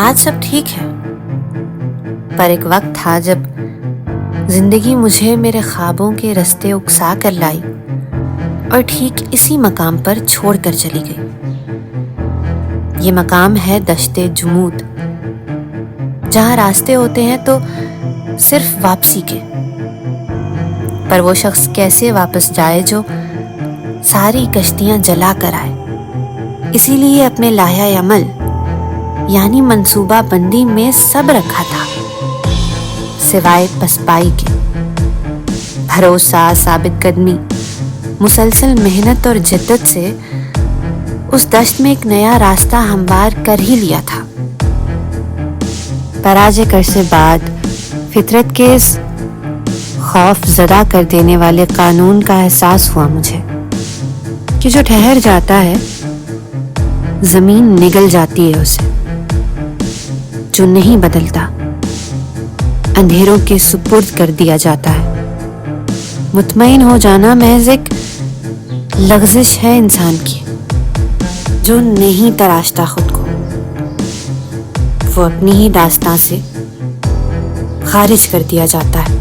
آج سب ٹھیک ہے، پر ایک وقت تھا جب زندگی مجھے میرے خوابوں کے رستے اکسا کر لائی اور ٹھیک اسی مقام پر چھوڑ کر چلی گئی۔ یہ مقام ہے دشت جمود، جہاں راستے ہوتے ہیں تو صرف واپسی کے، پر وہ شخص کیسے واپس جائے جو ساری کشتیاں جلا کر آئے۔ اسی لیے اپنے لائحہ عمل یعنی منصوبہ بندی میں سب رکھا تھا، سوائے پسپائی کے۔ بھروسہ، ثابت قدمی، مسلسل محنت اور جدت سے اس دشت میں ایک نیا راستہ ہموار کر ہی لیا تھا۔ پر آج ایک عرصے بعد فطرت کے اس خوف زدہ کر دینے والے قانون کا احساس ہوا مجھے کہ جو ٹھہر جاتا ہے زمین نگل جاتی ہے اسے، جو نہیں بدلتا اندھیروں کے سپرد کر دیا جاتا ہے۔ مطمئن ہو جانا محض ایک لغزش ہے انسان کی، جو نہیں تراشتا خود کو، وہ اپنی ہی داستاں سے خارج کر دیا جاتا ہے۔